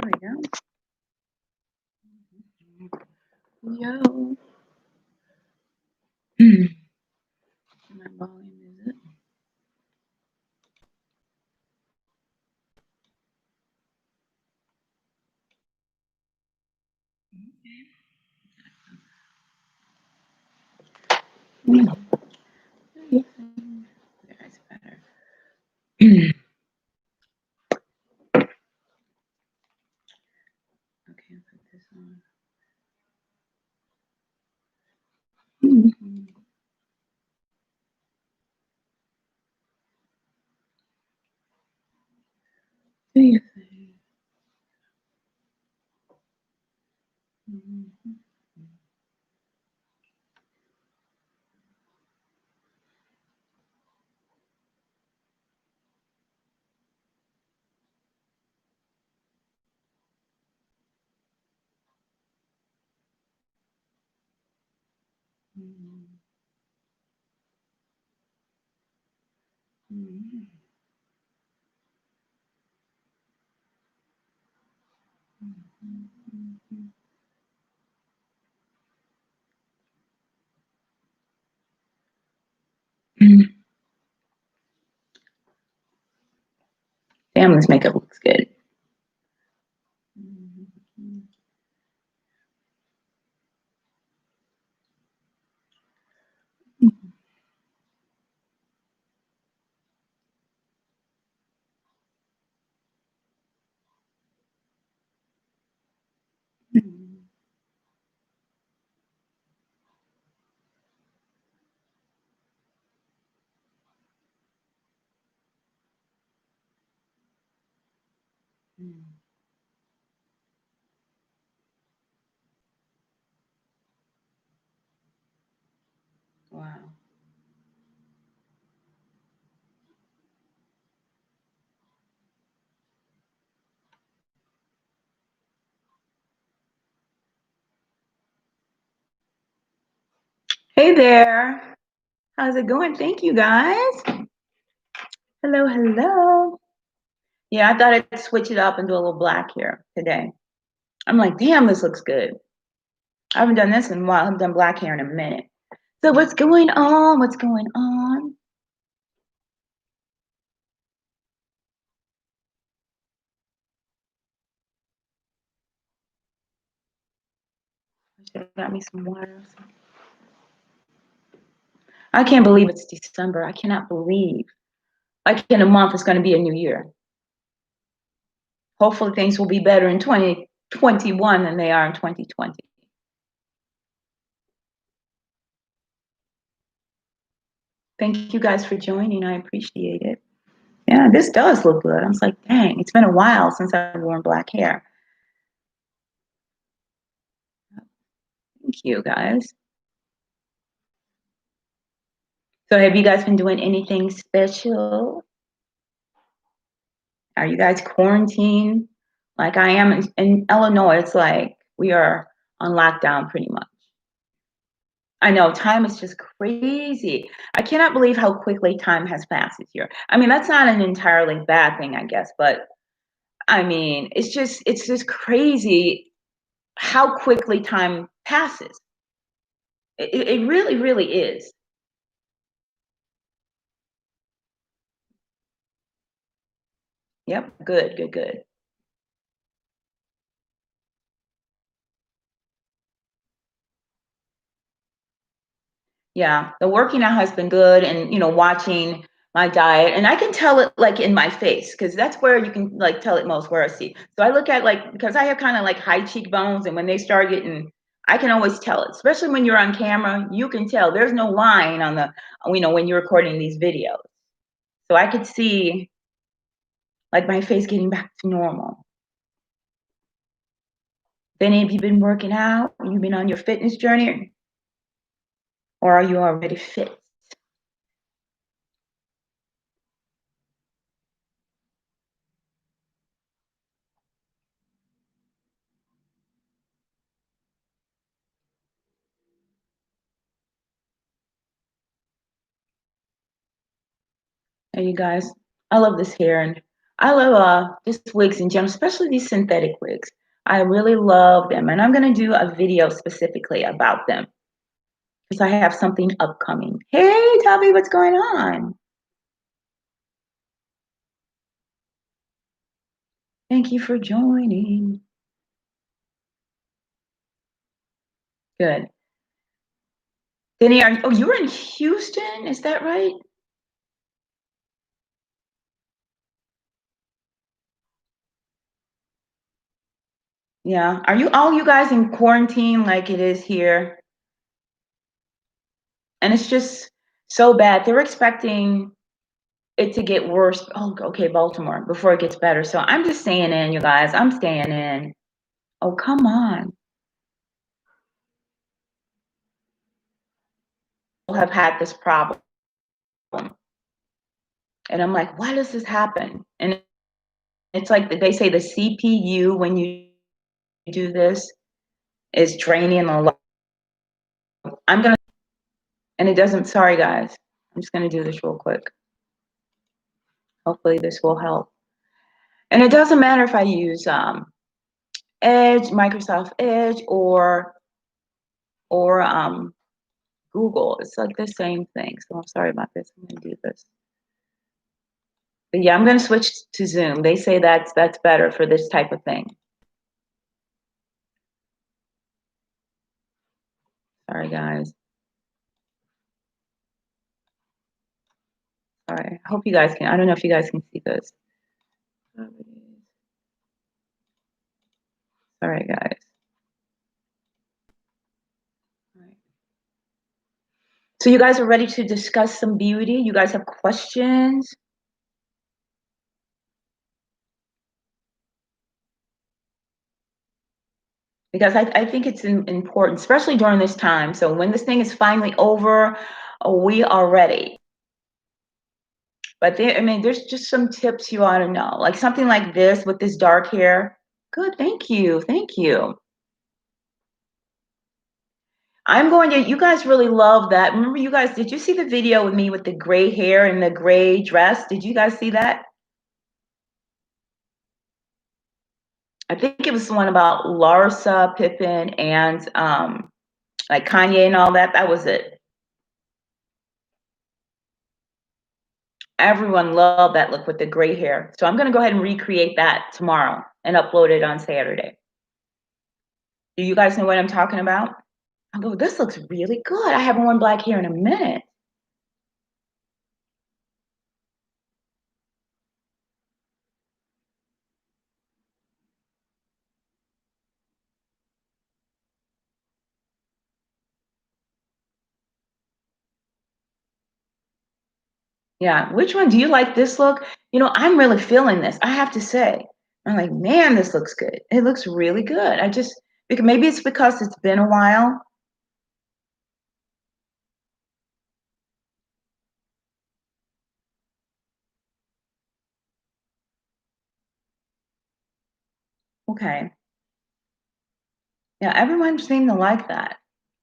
we go. Yo. My volume is it? That's better. Okay, put this on. Do you think? Damn, this makeup looks good. Wow. Hey there. How's it going? Thank you, guys. Hello, hello. Yeah, I thought I'd switch it up and do a little black here today. I'm like, damn, this looks good. I haven't done this in a while. I haven't done black hair in a minute. So what's going on? What's going on? I should have got me some water. I can't believe it's December. I cannot believe. Like in a month, it's going to be a new year. Hopefully things will be better in 2021 than they are in 2020. Thank you guys for joining. I appreciate it. Yeah, this does look good. I was like, dang, it's been a while since I've worn black hair. Thank you, guys. So have you guys been doing anything special? Are you guys quarantined? Like I am in Illinois, it's like we are on lockdown pretty much. I know time is just crazy. I cannot believe how quickly time has passed this year. I mean, that's not an entirely bad thing, I guess, but I mean, it's just crazy how quickly time passes. It really, really is. Yep, good, good, good. Yeah, the working out has been good, and watching my diet, and I can tell it like in my face because that's where you can like tell it most where I see. So I look at like because I have kind of like high cheekbones, and when they start getting, I can always tell it, especially when you're on camera. You can tell there's no line on the when you're recording these videos. So I could see like my face getting back to normal. If any of you been working out, you've been on your fitness journey, or are you already fit? Hey, you guys, I love this hair, and I love just wigs in general, especially these synthetic wigs. I really love them, and I'm going to do a video specifically about them because I have something upcoming. Hey, Tubby, what's going on? Thank you for joining. Good. Denny, oh, you were in Houston? Is that right? Yeah. Are you all you guys in quarantine like it is here? And it's just so bad. They're expecting it to get worse. Oh, okay, Baltimore, before it gets better. So I'm just staying in, you guys. I'm staying in. Oh, come on. Have had this problem. And I'm like, why does this happen? And it's like they say the CPU when you do this is draining a lot. I'm gonna, and it doesn't, sorry guys. I'm just gonna do this real quick. Hopefully this will help. And it doesn't matter if I use Edge, Microsoft Edge, or Google. It's like the same thing. So I'm sorry about this. I'm gonna do this. But yeah, I'm gonna switch to Zoom. They say that's better for this type of thing. Sorry guys. Sorry. I hope you guys can. I don't know if you guys can see this. All right, guys. All right. So you guys are ready to discuss some beauty? You guys have questions? Because I think it's important, especially during this time. So when this thing is finally over, we are ready. But I mean, there's just some tips you ought to know, like something like this with this dark hair. Good, thank you, thank you. I'm going to, you guys really love that. Remember you guys, did you see the video with me with the gray hair and the gray dress? Did you guys see that? I think it was the one about Larsa, Pippen, and like Kanye and all that. That was it. Everyone loved that look with the gray hair. So I'm going to go ahead and recreate that tomorrow and upload it on Saturday. Do you guys know what I'm talking about? I'll go, this looks really good. I haven't worn black hair in a minute. Yeah, which one do you like this look? You know, I'm really feeling this. I have to say, I'm like, man, this looks good. It looks really good. I just, because maybe it's because it's been a while. Okay. Yeah, everyone seemed to like that.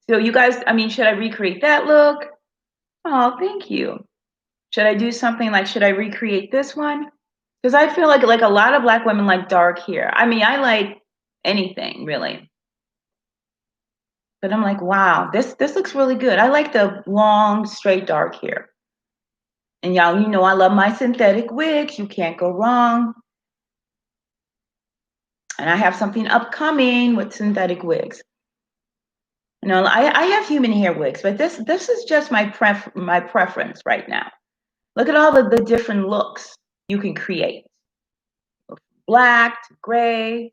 So you guys, I mean, should I recreate that look? Oh, thank you. Should I do something like, should I recreate this one? Because I feel like a lot of black women like dark hair. I mean, I like anything really. But I'm like, wow, this looks really good. I like the long, straight dark hair. And y'all, you know, I love my synthetic wigs. You can't go wrong. And I have something upcoming with synthetic wigs. You know, I have human hair wigs, but this is just my preference right now. Look at all the different looks you can create. Black to gray,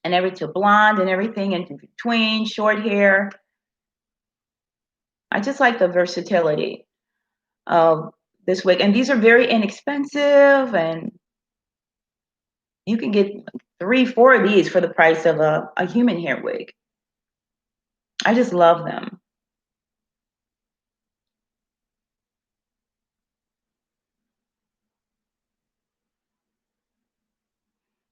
and everything to blonde and everything in between, short hair. I just like the versatility of this wig. And these are very inexpensive, and you can get 3, 4 of these for the price of a human hair wig. I just love them.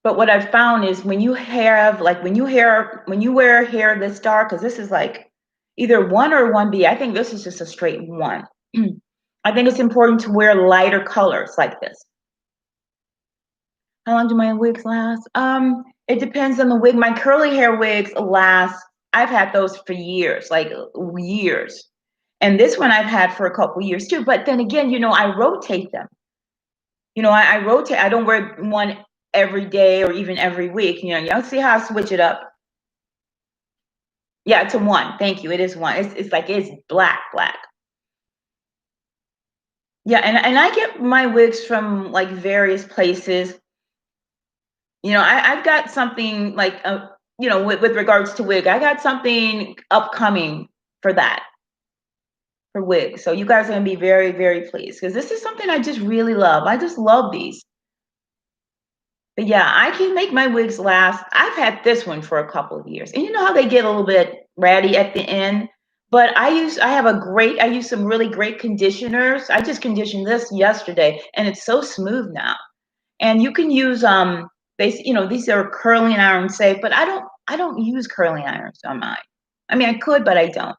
But what I've found is when you have, like when you wear hair this dark, because this is like either 1 or 1B. I think this is just a straight 1. I think it's important to wear lighter colors like this. How long do my wigs last? It depends on the wig. My curly hair wigs last, I've had those for years, like years. And this one I've had for a couple years too. But then again, you know, I rotate them. You know, I rotate. I don't wear one every day or even every week. You know, y'all see how I switch it up? Yeah, it's a one. Thank you. It is one. It's like it's black, black. Yeah, and I get my wigs from like various places. You know, I've got something like you know, with regards to wig, I got something upcoming for that, for wigs. So you guys are gonna be very, very pleased because this is something I just really love. I just love these. But yeah, I can make my wigs last. I've had this one for a couple of years. And you know how they get a little bit ratty at the end? But I use some really great conditioners. I just conditioned this yesterday and it's so smooth now. And you can use you know, these are curling iron safe, but I don't use curling irons on mine. I mean I could, but I don't.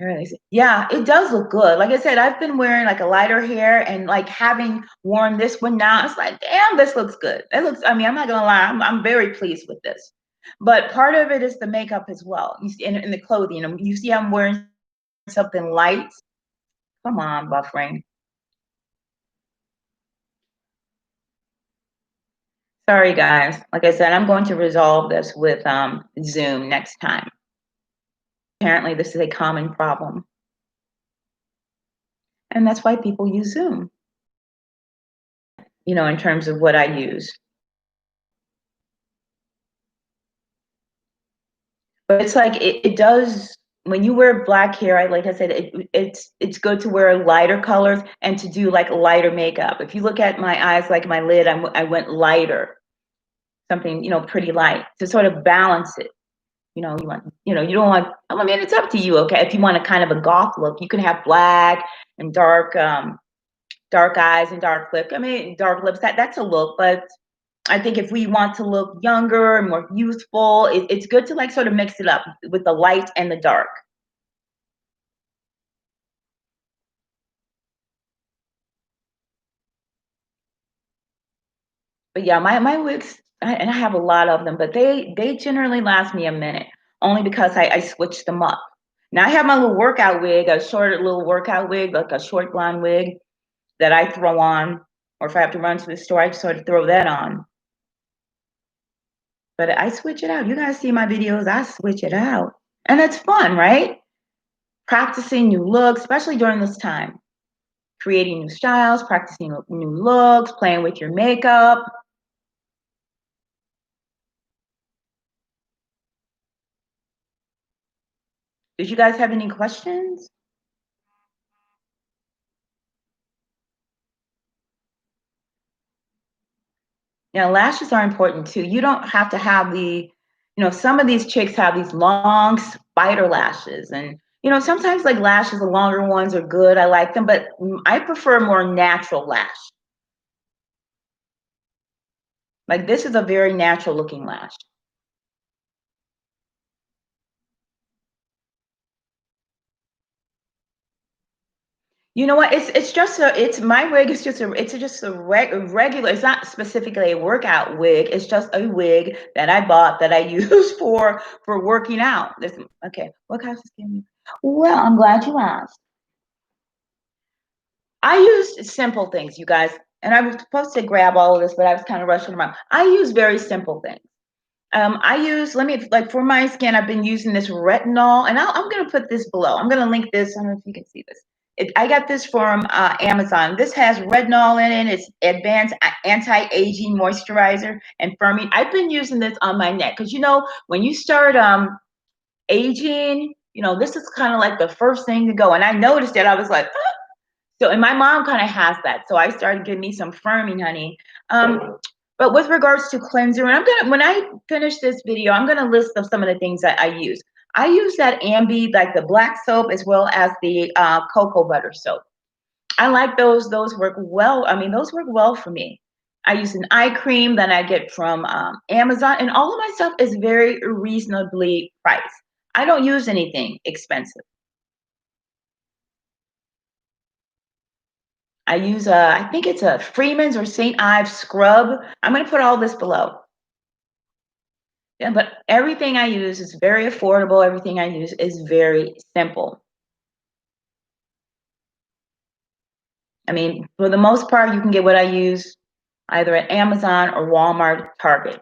Really? Yeah, it does look good. Like I said, I've been wearing like a lighter hair and like having worn this one now, it's like, damn, this looks good. It looks, I mean, I'm not gonna lie, I'm very pleased with this. But part of it is the makeup as well. You see, in the clothing, you see I'm wearing something light. Come on, buffering. Sorry, guys. Like I said, I'm going to resolve this with Zoom next time. Apparently, this is a common problem. And that's why people use Zoom, you know, in terms of what I use. But it's like it does when you wear black hair. Like I said, it's good to wear lighter colors and to do like lighter makeup. If you look at my eyes, like my lid, I went lighter, something, you know, pretty light to sort of balance it. You know, you don't want. I mean, it's up to you. Okay, if you want a kind of a goth look, you can have black and dark eyes and dark lip. I mean, dark lips. That's a look, but I think if we want to look younger and more youthful, it's good to like sort of mix it up with the light and the dark. But yeah, my wigs, and I have a lot of them, but they generally last me a minute, only because I switch them up. Now I have my little workout wig, a short little workout wig, like a short blonde wig that I throw on, or if I have to run to the store, I just sort of throw that on. But I switch it out. You guys see my videos, I switch it out. And it's fun, right? Practicing new looks, especially during this time. Creating new styles, practicing new looks, playing with your makeup. Did you guys have any questions? Yeah, lashes are important too. You don't have to have you know, some of these chicks have these long spider lashes. And, you know, sometimes like lashes, the longer ones are good. I like them, but I prefer more natural lash. Like this is a very natural looking lash. You know what? It's my wig is just regular. It's not specifically a workout wig. It's just a wig that I bought that I use for working out. Okay. What kind of skin? Well, I'm glad you asked. I used simple things, you guys, and I was supposed to grab all of this, but I was kind of rushing around. I use very simple things. I use, let me, like for my skin, I've been using this retinol, and I'm going to put this below. I'm going to link this. I don't know if you can see this. I got this from Amazon. This has retinol in it. It's advanced anti-aging moisturizer and firming. I've been using this on my neck because, you know, when you start aging, you know, this is kind of like the first thing to go. And I noticed that I was like, "Ah." So, and my mom kind of has that. So I started getting me some firming, honey. But with regards to cleanser, and when I finish this video, I'm gonna list of some of the things that I use. I use that Ambi, like the black soap, as well as the cocoa butter soap. I like those. Those work well. I mean, those work well for me. I use an eye cream that I get from Amazon, and all of my stuff is very reasonably priced. I don't use anything expensive. I use I think it's a Freeman's or St. Ives scrub. I'm going to put all this below. Yeah, but everything I use is very affordable. Everything I use is very simple. I mean, for the most part, you can get what I use either at Amazon or Walmart, Target.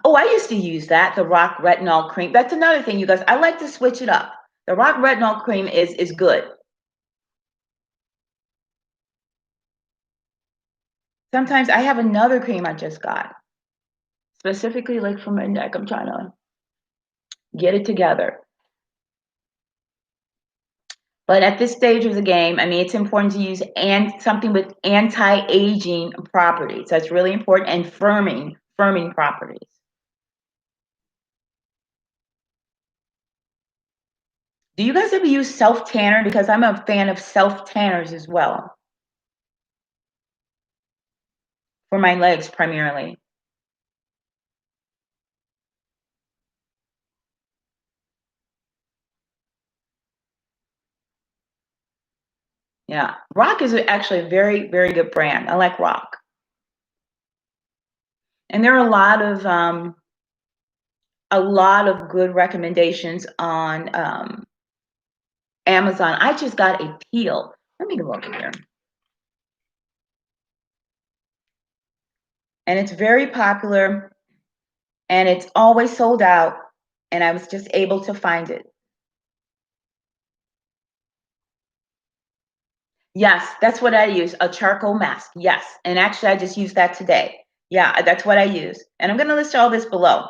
Oh, I used to use that, the Rock Retinol Cream. That's another thing, you guys. I like to switch it up. The Rock Retinol Cream is good. Sometimes I have another cream I just got, specifically like for my neck. I'm trying to get it together. But at this stage of the game, I mean, it's important to use something with anti-aging properties. That's really important, and firming properties. Do you guys ever use self-tanner? Because I'm a fan of self-tanners as well. For my legs, primarily. Yeah, Rock is actually a very, very good brand. I like Rock. And there are a lot of good recommendations on Amazon. I just got a peel. Let me look here. And it's very popular, and it's always sold out, and I was just able to find it. Yes, that's what I use, a charcoal mask. Yes, and actually I just used that today. Yeah, that's what I use. And I'm going to list all this below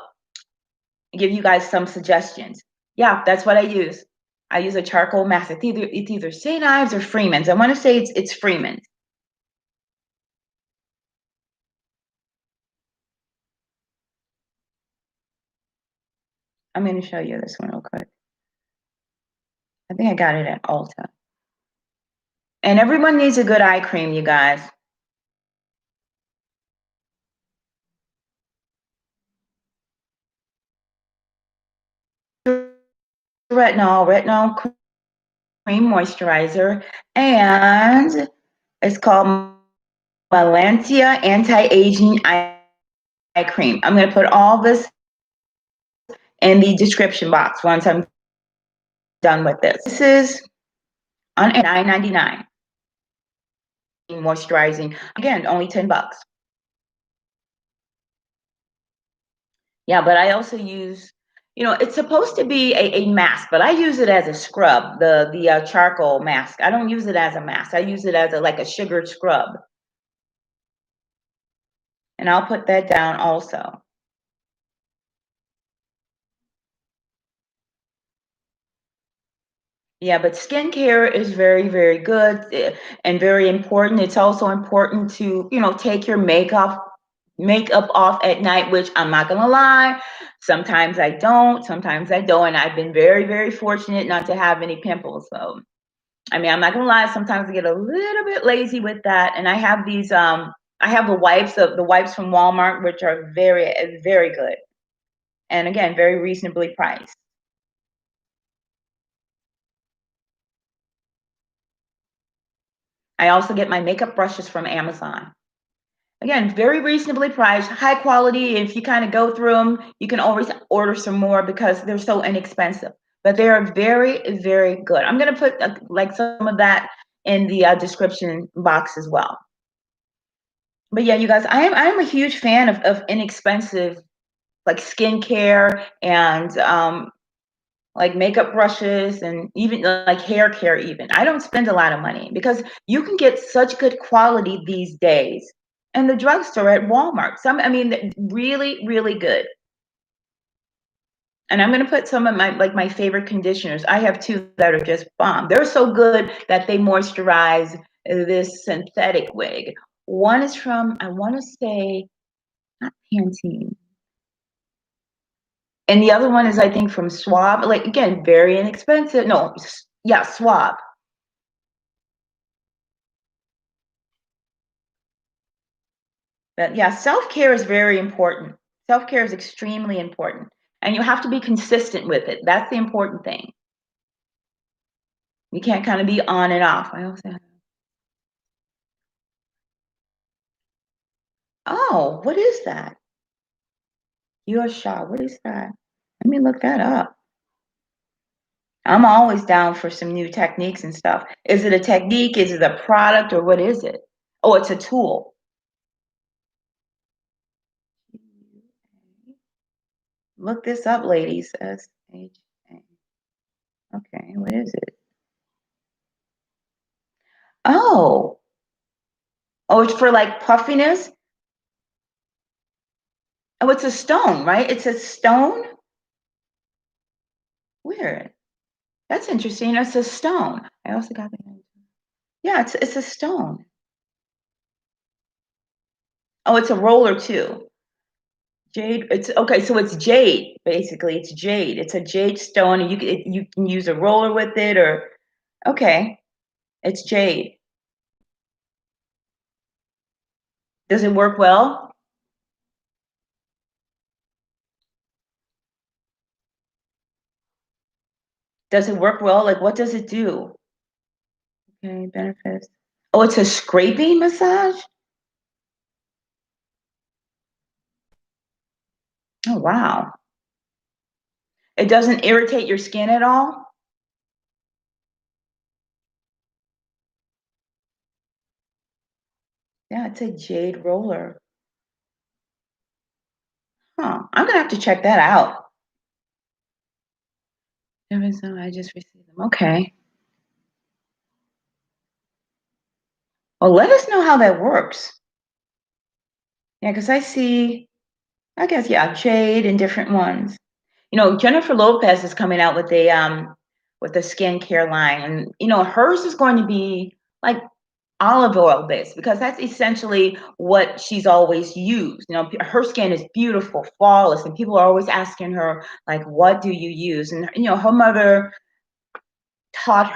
and give you guys some suggestions. Yeah, that's what I use. I use a charcoal mask. It's either St. Ives or Freeman's. I want to say it's Freeman's. I'm going to show you this one real quick. I think I got it at Ulta. And everyone needs a good eye cream, you guys. Retinol cream moisturizer, and it's called Melantia Anti-Aging Eye Cream. I'm going to put all this in the description box once I'm done with this. This is on $9.99. Moisturizing, again, only $10. Yeah, but I also use, it's supposed to be a mask, but I use it as a scrub, the charcoal mask. I don't use it as a mask. I use it as like a sugar scrub. And I'll put that down also. Yeah, but skincare is very, very good and very important. It's also important to, take your makeup off at night, which I'm not gonna lie, sometimes I don't, and I've been very, very fortunate not to have any pimples. So, I mean, I'm not gonna lie, sometimes I get a little bit lazy with that, and I have these I have the wipes from Walmart, which are very, very good, and again, very reasonably priced. I also get my makeup brushes from Amazon. Again, very reasonably priced, high quality. If you kind of go through them, you can always order some more because they're so inexpensive. But they are very, very good. I'm going to put like some of that in the description box as well. But yeah, you guys, I'm a huge fan of inexpensive like skincare and like makeup brushes and even like hair care even. I don't spend a lot of money because you can get such good quality these days in the drugstore at Walmart. I mean, really, really good. And I'm going to put some of my favorite conditioners. I have two that are just bomb. They're so good that they moisturize this synthetic wig. One is from, I want to say, not Pantene. And the other one is, I think, from Swab. Like, again, very inexpensive. No, yeah, Swab. But yeah, self-care is very important. Self-care is extremely important. And you have to be consistent with it. That's the important thing. You can't kind of be on and off. I also have. Oh, what is that? Your shot. What is that? Let me look that up. I'm always down for some new techniques and stuff. Is it a technique? Is it a product or what is it? Oh, it's a tool. Look this up, ladies. S-H-A. Okay, what is it? Oh. Oh, it's for like puffiness? Oh, it's a stone, right? It's a stone? Weird. That's interesting. It's a stone. I also got the. Yeah, it's a stone. Oh, it's a roller too. Jade. It's okay. So it's jade. Basically, it's jade. It's a jade stone, and you can use a roller with it, or okay, it's jade. Does it work well? Does it work well? Like, what does it do? Okay, benefits. Oh, it's a scraping massage. Oh, wow. It doesn't irritate your skin at all? Yeah, it's a jade roller. Huh. I'm gonna have to check that out. I just received them. Okay. Well, let us know how that works. Yeah, because I see, I guess, yeah, jade and different ones. You know, Jennifer Lopez is coming out with a skincare line, and hers is going to be like olive oil based because that's essentially what she's always used. Her skin is beautiful, flawless, and people are always asking her like, "What do you use?" And her mother told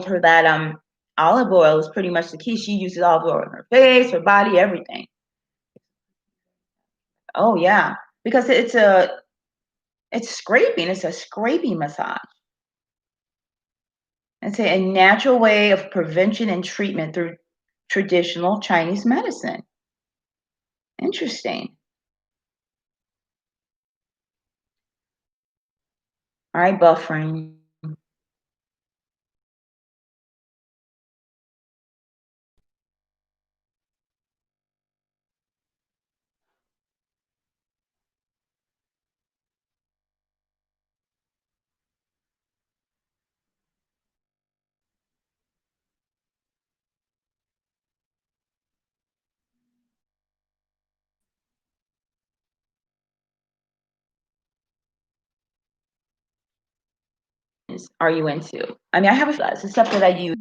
her that olive oil is pretty much the key. She uses olive oil on her face, her body, everything. Oh yeah, because it's scraping. It's a scraping massage. It's a natural way of prevention and treatment through traditional Chinese medicine. Interesting. All right, buffering. Are you into? I mean, I have the stuff that I use.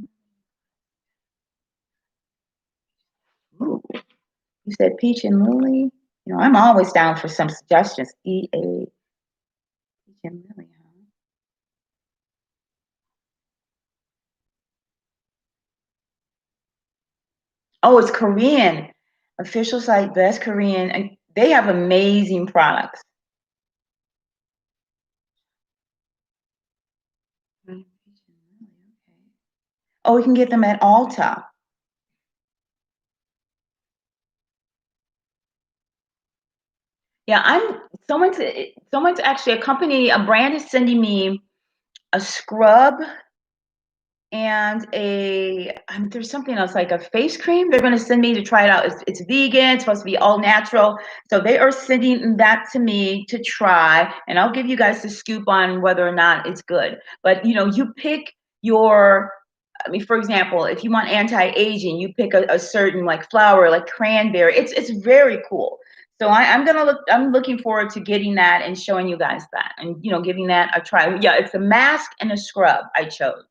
Ooh, you said peach and lily. I'm always down for some suggestions. Peach and lily. Huh? Oh, it's Korean. Official site, best Korean, and they have amazing products. Oh, we can get them at Ulta. Yeah, someone's actually a brand is sending me a scrub and there's something else like a face cream. They're going to send me to try it out. It's vegan. It's supposed to be all natural. So they are sending that to me to try, and I'll give you guys the scoop on whether or not it's good. But you pick your. I mean, for example, if you want anti-aging, you pick a certain like flower, like cranberry. It's very cool. So I'm looking forward to getting that and showing you guys that, and giving that a try. Yeah, it's a mask and a scrub I chose.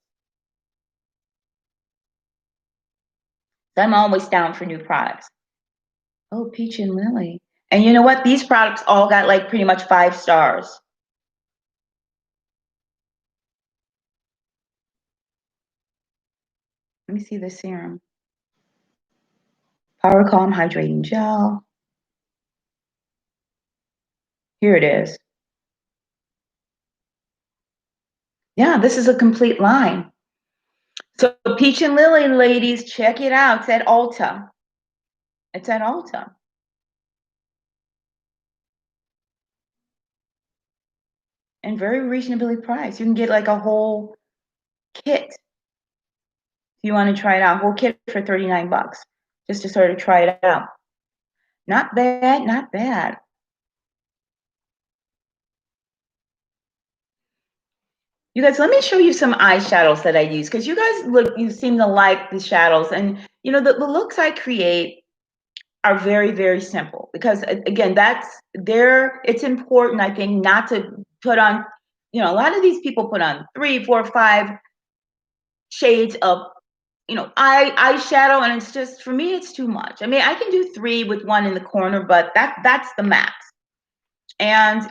So I'm always down for new products. Oh, peach and lily. And you know what? These products all got like pretty much 5 stars. Let me see the serum. Power Calm Hydrating Gel. Here it is. Yeah, this is a complete line. So Peach and Lily, ladies, check it out. It's at Ulta. It's at Ulta. And very reasonably priced. You can get like a whole kit if you want to try it out. Whole kit for 39 bucks just to sort of try it out. Not bad, not bad. You guys, let me show you some eyeshadows that I use because you guys you seem to like the shadows, and you know the looks I create are very, very simple because again, it's important, I think, not to put on, you know, a lot of these people put on 3, 4, 5 shades of, you know, eyeshadow, and it's just, for me, it's too much. I mean, I can do 3 with 1 in the corner, but that's the max. And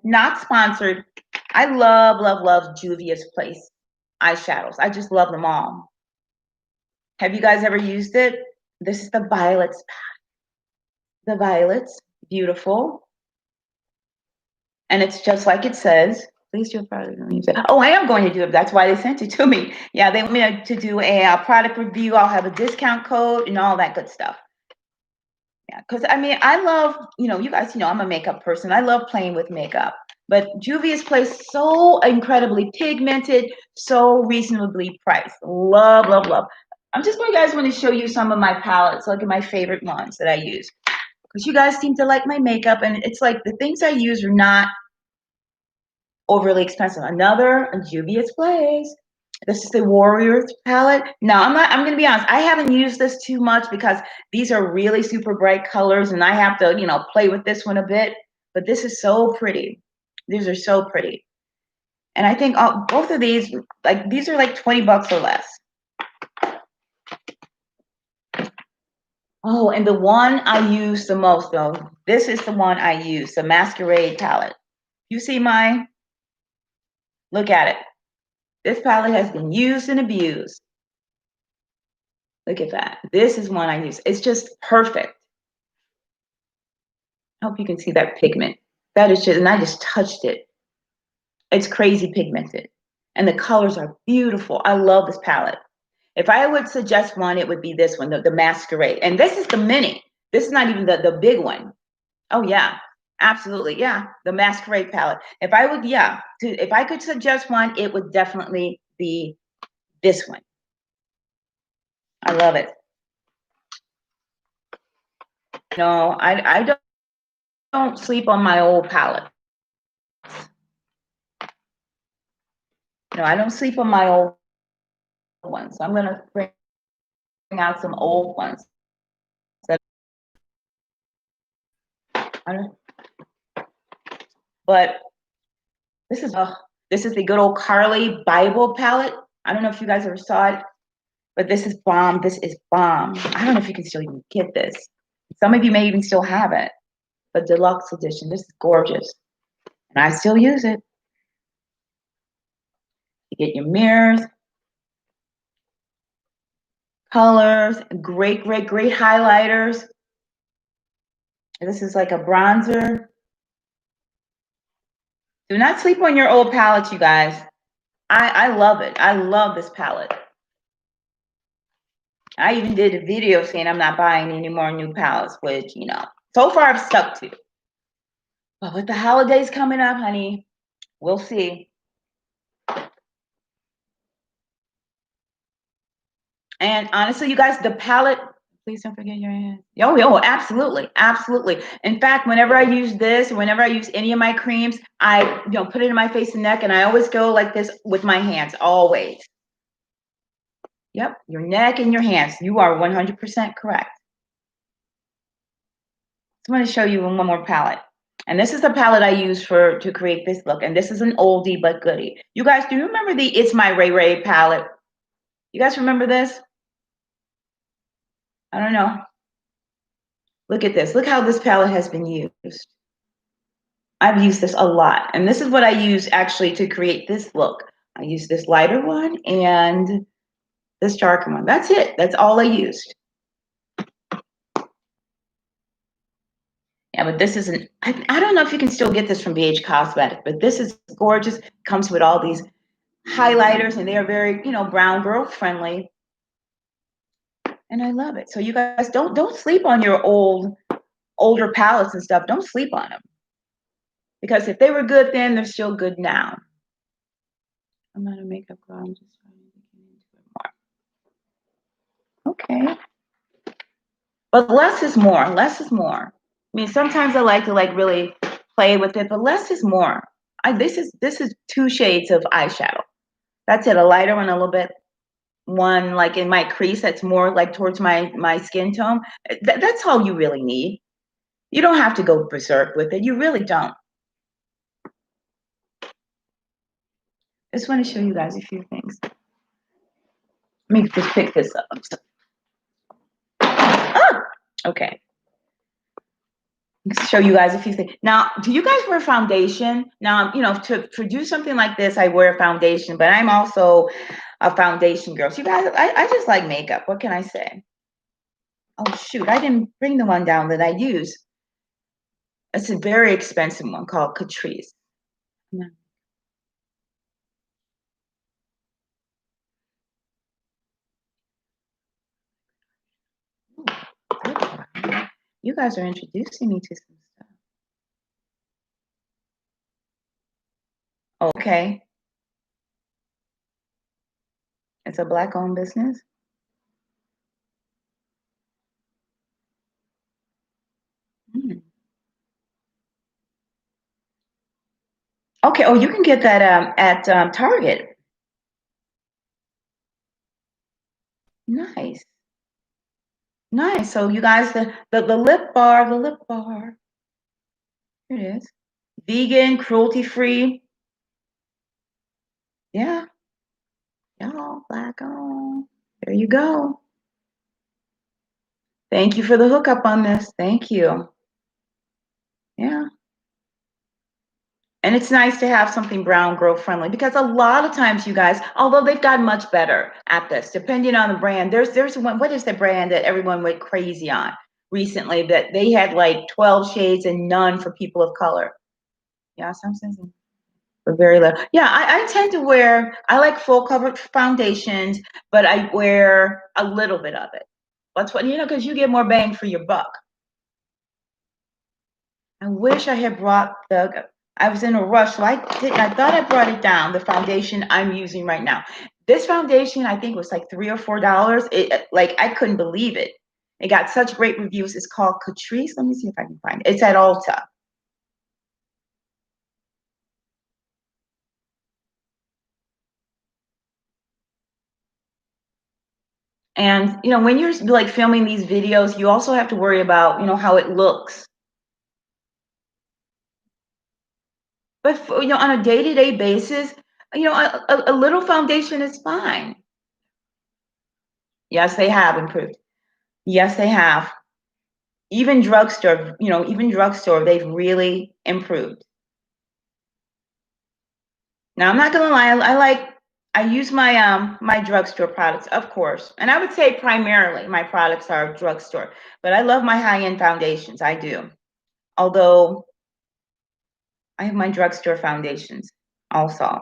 not sponsored. I love Juvia's Place eyeshadows. I just love them all. Have you guys ever used it? This is the Violets. The Violets, beautiful. And it's just like it says. Please do a product review. Oh, I am going to do it. That's why they sent it to me. Yeah, they want me to do a product review. I'll have a discount code and all that good stuff. Yeah, because I mean, I love, you know, you guys, you know, I'm a makeup person. I love playing with makeup. But Juvia's Place, so incredibly pigmented, so reasonably priced. Love, love, love. I'm just going, guys, want to show you some of my palettes. Look at my favorite ones that I use. Because you guys seem to like my makeup, and it's like the things I use are not overly expensive. Another Juvia's Place. This is the Warriors palette. Now, I'm going to be honest, I haven't used this too much because these are really super bright colors and I have to, you know, play with this one a bit. But this is so pretty. These are so pretty. And I think both of these, like, these are like 20 bucks or less. Oh, and the one I use the most, though, this is the one I use, the Masquerade palette. You see mine? Look at it. This palette has been used and abused. Look at that. This is one I use. It's just perfect. I hope you can see that pigment. That is just, and I just touched it. It's crazy pigmented. And the colors are beautiful. I love this palette. If I would suggest one, it would be this one, the Masquerade. And this is the mini. This is not even the big one. Oh, yeah. Absolutely. Yeah. The Masquerade palette. If I would, yeah. If I could suggest one, it would definitely be this one. I love it. No, I don't sleep on my old palette. No, I don't sleep on my old ones. So I'm going to bring out some old ones. But this is the good old Carly Bible palette. I don't know if you guys ever saw it, but this is bomb. This is bomb. I don't know if you can still even get this. Some of you may even still have it. The deluxe edition. This is gorgeous. And I still use it. You get your mirrors, colors, great highlighters. This is like a bronzer. Do not sleep on your old palettes, you guys. I love it. I love this palette. I even did a video saying I'm not buying any more new palettes, which, you know, so far I've stuck to. But with the holidays coming up, honey, we'll see. And honestly, you guys, the palette, please don't forget your hands. Oh, absolutely, absolutely. In fact, whenever I use this, whenever I use any of my creams, I, you know, put it in my face and neck, and I always go like this with my hands, always. Yep, your neck and your hands. You are 100% correct. So I'm going to show you one more palette. And this is the palette I use to create this look. And this is an oldie but goodie. You guys, do you remember the It's My Ray Ray palette? You guys remember this? I don't know. Look at this. Look how this palette has been used. I've used this a lot. And this is what I use actually to create this look. I use this lighter one and this darker one. That's it. That's all I used. Yeah, but this isn't, I don't know if you can still get this from BH Cosmetic, but this is gorgeous. Comes with all these highlighters, and they are very, you know, brown girl friendly. And I love it. So you guys don't sleep on your older palettes and stuff. Don't sleep on them, because if they were good then, they're still good now. I'm not a makeup girl. I'm just trying to get into it more. Okay. But less is more. Less is more. I mean, sometimes I like to like really play with it, but less is more. This is 2 shades of eyeshadow. That's it. A lighter one, a little bit. One like in my crease that's more like towards my skin tone. That's all you really need. You don't have to go berserk with it. You really don't. I just want to show you guys a few things. Let me just pick this up. Ah! Okay. Show you guys a few things. Now, do you guys wear foundation? Now, you know, to do something like this, I wear foundation, but I'm also a foundation girl. So you guys, I just like makeup. What can I say? Oh, shoot. I didn't bring the one down that I use. It's a very expensive one called Catrice. No. You guys are introducing me to some stuff. Okay. It's a Black-owned business. Mm. Okay. Oh, you can get that at Target. Nice. Nice. So you guys, the lip bar, Here it is. Vegan, cruelty-free. Yeah. Y'all, Black-owned. There you go. Thank you for the hookup on this. Thank you. Yeah. And it's nice to have something brown girl friendly, because a lot of times you guys, although they've gotten much better at this, depending on the brand, there's one, what is the brand that everyone went crazy on recently, that they had like 12 shades and none for people of color. Yeah, something. But very low. Yeah, I tend to wear, I like full coverage foundations, but I wear a little bit of it. That's what, you know, because you get more bang for your buck. I wish I had brought I was in a rush, so I thought I brought it down, the foundation I'm using right now. This foundation, I think, was like $3 or $4. Like, I couldn't believe it. It got such great reviews. It's called Catrice. Let me see if I can find it. It's at Ulta. And, you know, when you're like filming these videos, you also have to worry about, you know, how it looks. But, you know, on a day-to-day basis, you know, a little foundation is fine. Yes, they have improved. Yes, they have. Even drugstore, you know, they've really improved. Now, I'm not gonna lie, I use my drugstore products, of course, and I would say primarily my products are drugstore, but I love my high-end foundations. I do. Although I have my drugstore foundations also.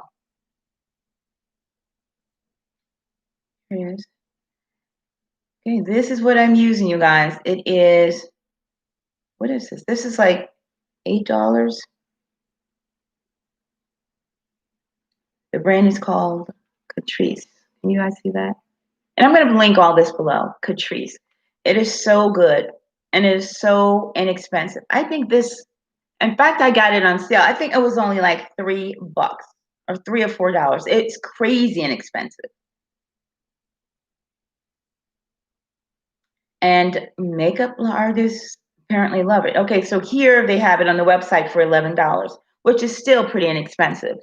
Here it is. Okay, this is what I'm using, you guys. It is, what is this? This is like $8. The brand is called Catrice. Can you guys see that? And I'm going to link all this below. Catrice. It is so good, and it is so inexpensive. I think this, in fact, I got it on sale. I think it was only like $3 or $3 or $4. It's crazy inexpensive. And makeup artists apparently love it. Okay, so here they have it on the website for $11, which is still pretty inexpensive.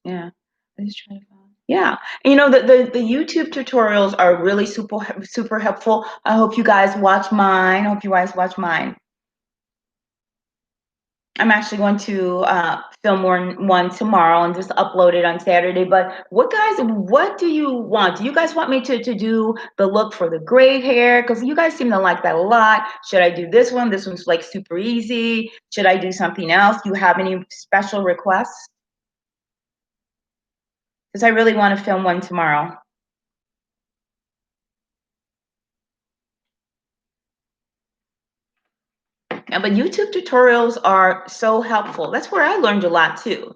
Yeah. Let's try to find. Yeah. You know, the YouTube tutorials are really super helpful. I hope you guys watch mine. I hope you guys watch mine. I'm actually going to film one tomorrow and just upload it on Saturday. But what do you want? Do you guys want me to do the look for the gray hair? Because you guys seem to like that a lot. Should I do this one? This one's like super easy. Should I do something else? Do you have any special requests? Because I really want to film one tomorrow. Yeah, but YouTube tutorials are so helpful. That's where I learned a lot too.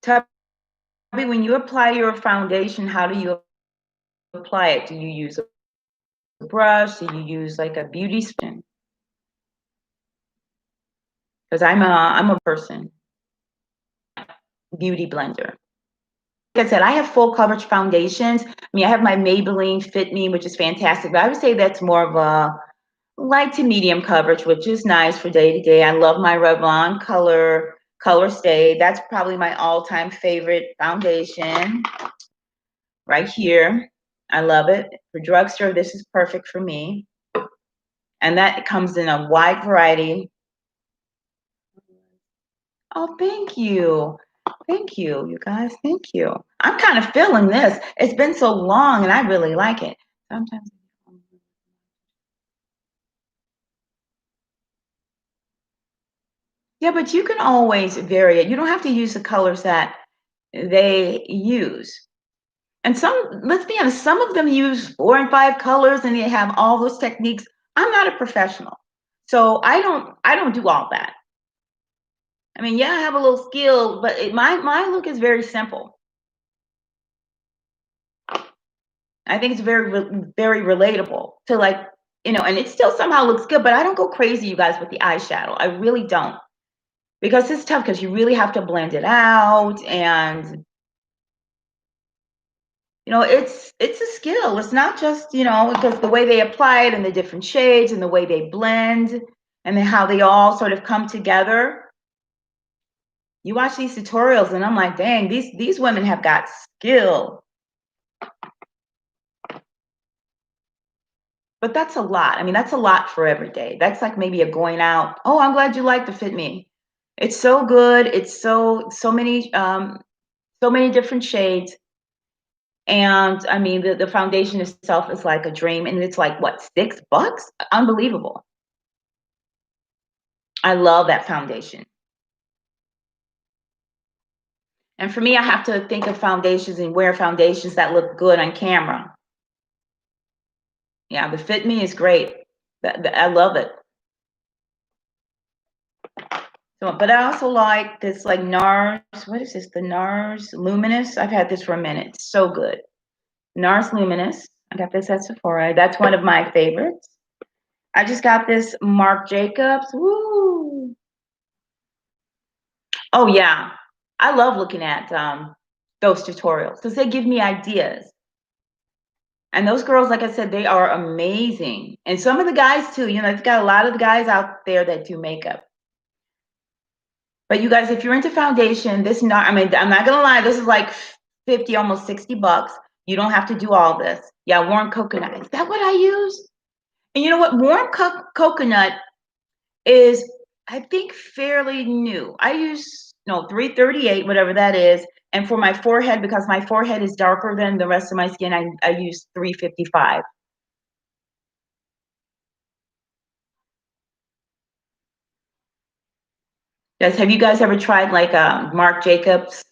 Tubby, when you apply your foundation, how do you apply it? Do you use a brush? Do you use like a beauty spin? Because I'm a person beauty blender. Like I said, I have full coverage foundations. I mean, I have my Maybelline Fit Me, which is fantastic, but I would say that's more of a light to medium coverage, which is nice for day to day. I love my Revlon Color Stay. That's probably my all-time favorite foundation right here. I love it. For drugstore, this is perfect for me. And that comes in a wide variety. Oh, thank you. Thank you, you guys. Thank you. I'm kind of feeling this. It's been so long and I really like it. Sometimes. Yeah, but you can always vary it. You don't have to use the colors that they use. And let's be honest, some of them use 4 and 5 colors and they have all those techniques. I'm not a professional. So I don't do all that. I mean, yeah, I have a little skill, but my look is very simple. I think it's very relatable to like, and it still somehow looks good, but I don't go crazy, you guys, with the eyeshadow. I really don't. Because it's tough because you really have to blend it out and it's a skill. It's not just, because the way they apply it and the different shades and the way they blend and then how they all sort of come together. You watch these tutorials and I'm like, dang, these women have got skill. But that's a lot. I mean, that's a lot for every day. That's like maybe a going out. Oh, I'm glad you like the Fit Me. It's so good. It's so many different shades. And I mean, the foundation itself is like a dream. And it's like, what, $6? Unbelievable. I love that foundation. And for me, I have to think of foundations and wear foundations that look good on camera. Yeah, the Fit Me is great. I love it. So, but I also like this like Nars. What is this? The Nars Luminous. I've had this for a minute. It's so good. Nars Luminous. I got this at Sephora. That's one of my favorites. I just got this Marc Jacobs. Woo! Oh yeah, I love looking at those tutorials because they give me ideas. And those girls, like I said, they are amazing. And some of the guys too. They've got a lot of the guys out there that do makeup. But you guys, if you're into foundation, I mean, I'm not gonna lie, this is like 50, almost $60. You don't have to do all this. Yeah, warm coconut. Is that what I use? And you know what? Warm coconut is, I think, fairly new. I use 338, whatever that is. And for my forehead, because my forehead is darker than the rest of my skin, I use 355. Guys, have you guys ever tried like Marc Jacobs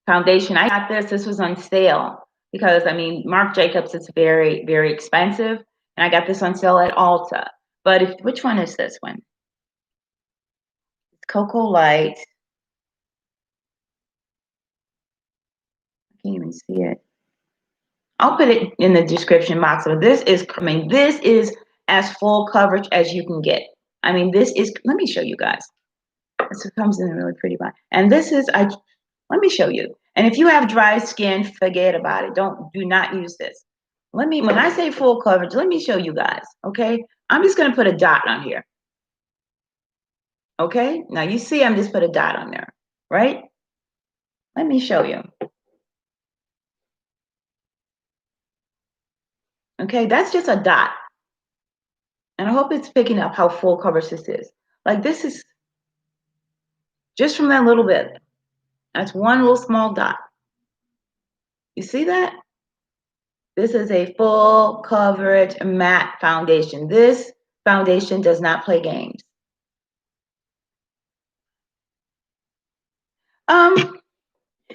foundation? I got this. This was on sale because I mean, Marc Jacobs is very, very expensive, and I got this on sale at Ulta. But which one is this one? It's Cocoa Light. I can't even see it. I'll put it in the description box. So this is as full coverage as you can get. I mean, this is. Let me show you guys. This comes in a really pretty box, and this is. Let me show you. And if you have dry skin, forget about it. Do not use this. When I say full coverage, let me show you guys. Okay, I'm just gonna put a dot on here. Okay, now you see I'm just put a dot on there, right? Let me show you. Okay, that's just a dot. And I hope it's picking up how full coverage this is. Like this is just from that little bit. That's one little small dot. You see that? This is a full coverage matte foundation. This foundation does not play games.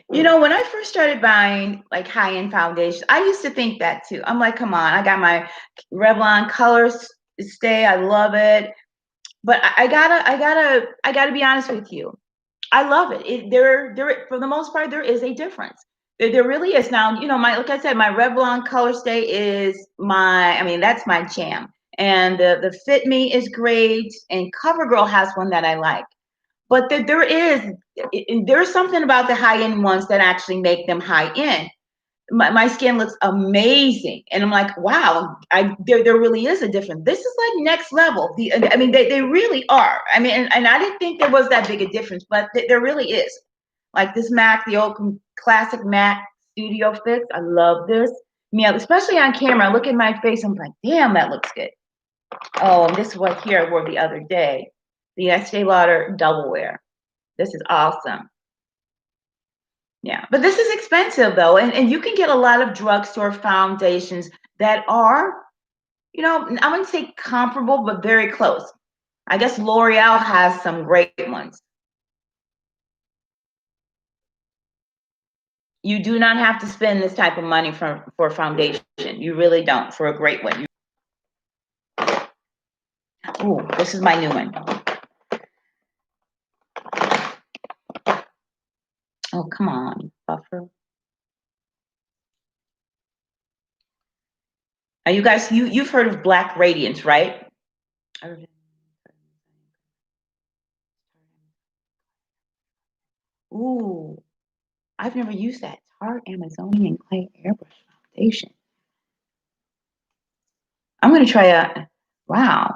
You know, when I first started buying like high-end foundations, I used to think that too. I'm like, come on, I got my Revlon Colors Stay. I love it. But I gotta be honest with you. I love it. There, for the most part, there is a difference. There really is. Now, you know, like I said, my Revlon Color Stay is I mean, that's my jam. And the Fit Me is great. And CoverGirl has one that I like. But there's something about the high end ones that actually make them high end. My skin looks amazing, and I'm like, wow, there really is a difference. This is like next level. I mean, they really are. I mean, and I didn't think there was that big a difference, but there really is. Like this MAC, the old classic MAC Studio Fix. I love this. Yeah, especially on camera. I look at my face, I'm like, damn, that looks good. Oh, and this is what here I wore the other day. The Estee Lauder Doublewear. This is awesome. Yeah, but this is expensive though, and you can get a lot of drugstore foundations that are, you know, I wouldn't say comparable, but very close. I guess L'Oreal has some great ones. You do not have to spend this type of money for foundation. You really don't for a great one. Ooh, this is my new one. Oh, come on, buffer. Are you guys, you've heard of Black Radiance, right? Ooh, I've never used that Tarte Amazonian Clay Airbrush Foundation. I'm gonna try a. Wow,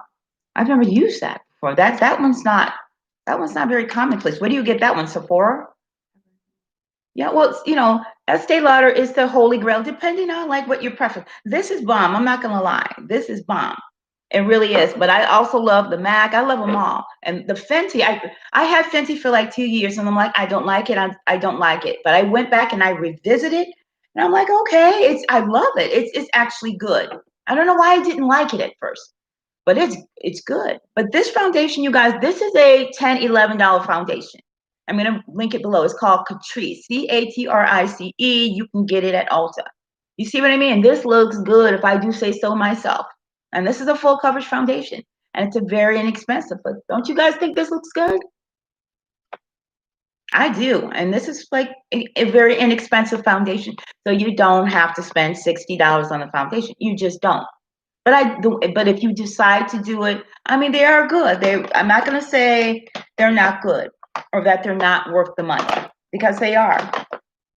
I've never used that before. That one's not very commonplace. Where do you get that one? Sephora? Yeah, well, you know, Estee Lauder is the holy grail, depending on like what your preference. This is bomb. I'm not gonna lie. This is bomb. It really is. But I also love the MAC. I love them all. And the Fenty, I had Fenty for like 2 years, and I'm like, I don't like it. I don't like it. But I went back and I revisited, and I'm like, okay, I love it. It's actually good. I don't know why I didn't like it at first, but it's good. But this foundation, you guys, this is a $10, $11 foundation. I'm gonna link it below. It's called Catrice, Catrice. You can get it at Ulta. You see what I mean? This looks good if I do say so myself. And this is a full coverage foundation, and it's a very inexpensive. But don't you guys think this looks good? I do, and this is like a very inexpensive foundation, so you don't have to spend $60 on the foundation. You just don't. But I do. But if you decide to do it, I mean, they are good. I'm not going to say they're not good or that they're not worth the money, because they are.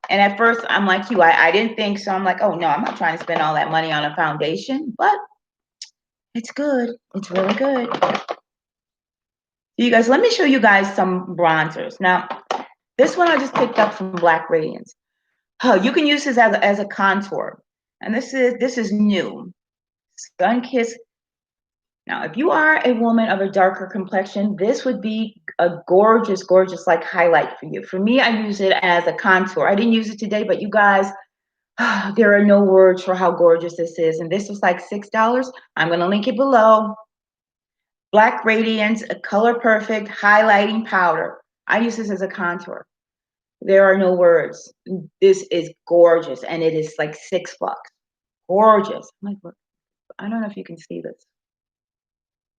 And at first, I'm like you. I didn't think so. I'm like, oh no, I'm not trying to spend all that money on a foundation, but it's good. It's really good. You guys, let me show you guys some bronzers. Now, this one I just picked up from Black Radiance. Oh, you can use this as a contour. And this is new. Sun Kiss. Now, if you are a woman of a darker complexion, this would be a gorgeous, gorgeous like highlight for you. For me, I use it as a contour. I didn't use it today, but you guys, there are no words for how gorgeous this is. And this was like $6. I'm going to link it below. Black Radiance, a color perfect highlighting powder. I use this as a contour. There are no words. This is gorgeous, and it is like $6. Gorgeous. I'm like, I don't know if you can see this.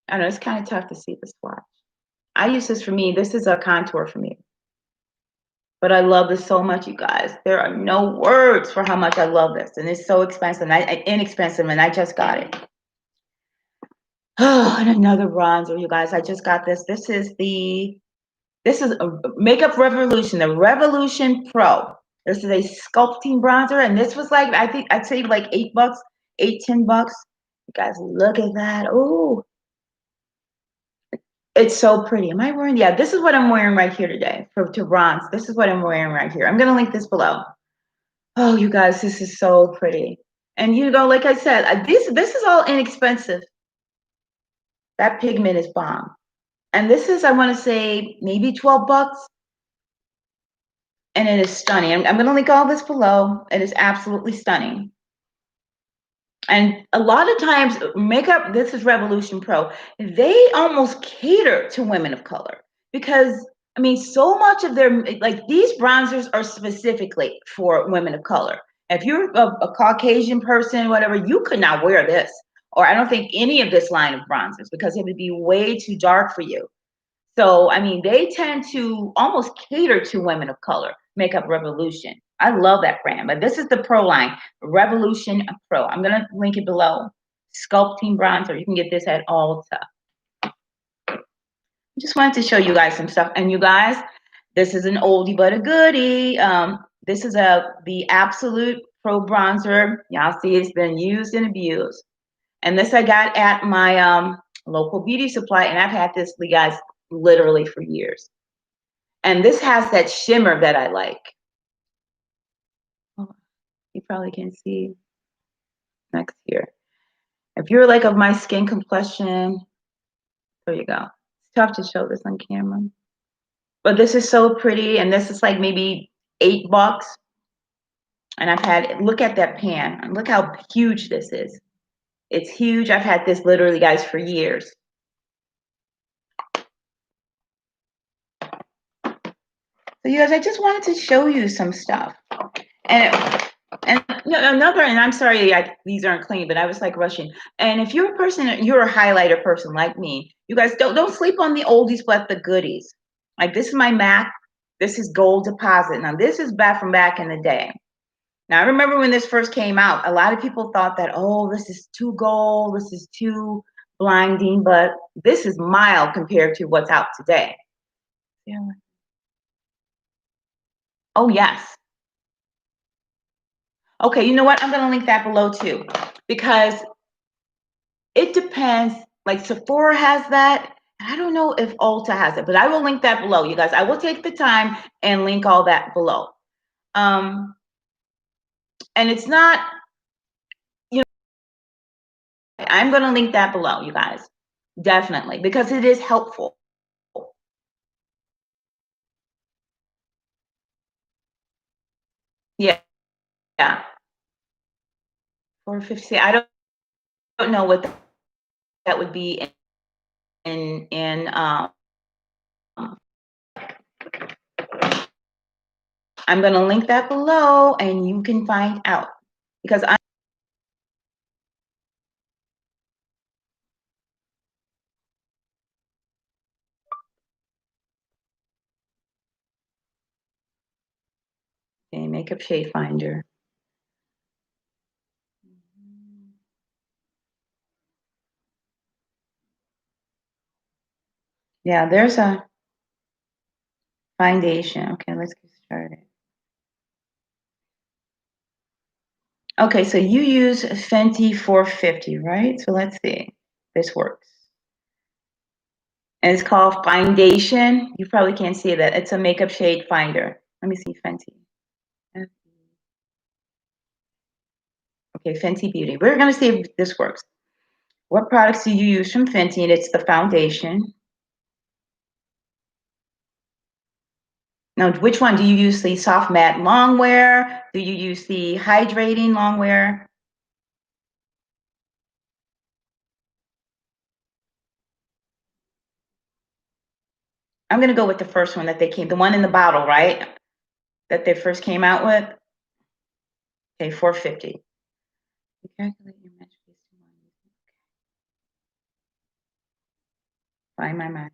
I don't know, it's kind of tough to see this swatch. I use this for me. This is a contour for me. But I love this so much, you guys. There are no words for how much I love this. And it's so expensive, inexpensive, and I just got it. Oh, and another bronzer, you guys. I just got this. This is a Makeup Revolution, the Revolution Pro. This is a sculpting bronzer, and this was like, I think I'd say like $8, $8, $10. You guys, look at that. Ooh. It's so pretty. Am I wearing? Yeah, this is what I'm wearing right here today to bronze. This is what I'm wearing right here. I'm going to link this below. Oh, you guys, this is so pretty. And you know, like I said, this is all inexpensive. That pigment is bomb. And this is, I want to say, maybe 12 bucks. And it is stunning. I'm going to link all this below. It is absolutely stunning. And a lot of times makeup, this is Revolution Pro, they almost cater to women of color because I mean, so much of their, like these bronzers are specifically for women of color. If you're a Caucasian person, whatever, you could not wear this. Or I don't think any of this line of bronzers because it would be way too dark for you. So, I mean, they tend to almost cater to women of color, Makeup Revolution. I love that brand, but this is the Pro line, Revolution Pro. I'm going to link it below. Sculpting bronzer. You can get this at Ulta. Just wanted to show you guys some stuff. And you guys, this is an oldie but a goodie. This is the Absolute Pro Bronzer. Y'all see it's been used and abused. And this I got at my local beauty supply, and I've had this, you guys, literally for years. And this has that shimmer that I like. Oh, you probably can see next here. If you're like of my skin complexion, there you go. It's tough to show this on camera. But this is so pretty, and this is like maybe $8. And I've had, look at that pan. Look how huge this is. It's huge. I've had this literally, guys, for years. So you guys, I just wanted to show you some stuff. And another, and I'm sorry, these aren't clean, but I was like rushing. And if you're a person, you're a highlighter person like me, you guys don't sleep on the oldies, but the goodies. Like this is my MAC. This is Gold Deposit. Now this is back from back in the day. Now I remember when this first came out, a lot of people thought that, oh, this is too gold, this is too blinding, but this is mild compared to what's out today. Yeah. Oh yes. Okay, you know what? I'm going to link that below too, because it depends. Like Sephora has that. I don't know if Ulta has it, but I will link that below, you guys. I will take the time and link all that below. And it's not, you know, I'm going to link that below, you guys. Definitely, because it is helpful. Yeah. Yeah. 450. I don't know what that would be in I'm going to link that below and you can find out because okay, makeup shade finder. Yeah, there's a foundation. Okay, let's get started. Okay, so you use Fenty 450, right? So let's see. This works. And it's called Foundation. You probably can't see that. It's a makeup shade finder. Let me see Fenty. Okay, Fenty Beauty. We're going to see if this works. What products do you use from Fenty? And it's the foundation. Now, which one? Do you use the soft matte longwear? Do you use the hydrating longwear? I'm going to go with the first one that they came, the one in the bottle, right? That they first came out with. Okay, 450. Calculate your match based on find my match.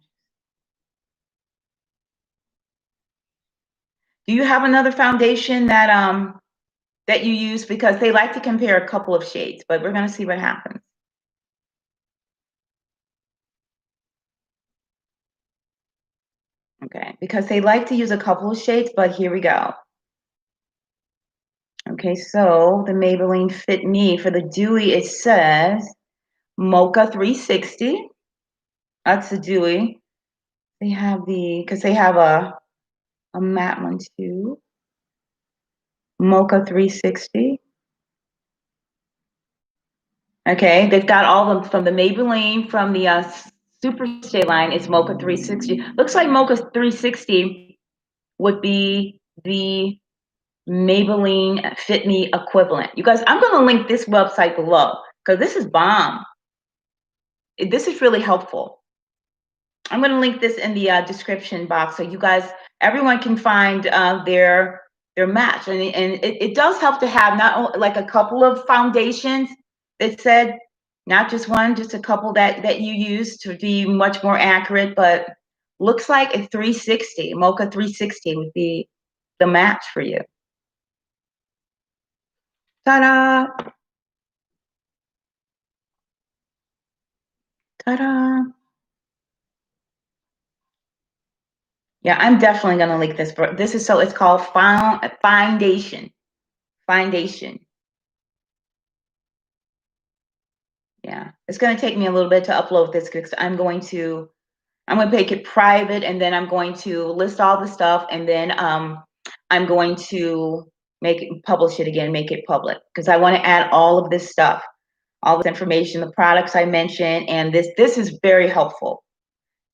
Do you have another foundation that that you use? Because they like to compare a couple of shades, but we're going to see what happens. Okay, because they like to use a couple of shades, but here we go. Okay, so the Maybelline Fit Me for the dewy, it says Mocha 360. That's the dewy. They have because they have a matte one too. Mocha 360. Okay, they've got all of them from the Maybelline, from the Superstay line. It's Mocha 360. Looks like Mocha 360 would be the Maybelline Fit Me equivalent. You guys, I'm going to link this website below because this is bomb. This is really helpful. I'm going to link this in the description box so you guys, everyone can find their match. And it does help to have not only like a couple of foundations that said, not just one, just a couple that you use to be much more accurate, but looks like a 360, Mocha 360 would be the match for you. Ta-da! Ta-da! Yeah, I'm definitely gonna link this. This is it's called Foundation. Foundation. Yeah, it's gonna take me a little bit to upload this because I'm going to make it private, and then I'm going to list all the stuff, and then I'm going to publish it again, make it public, because I want to add all of this stuff, all this information, the products I mentioned, and this is very helpful.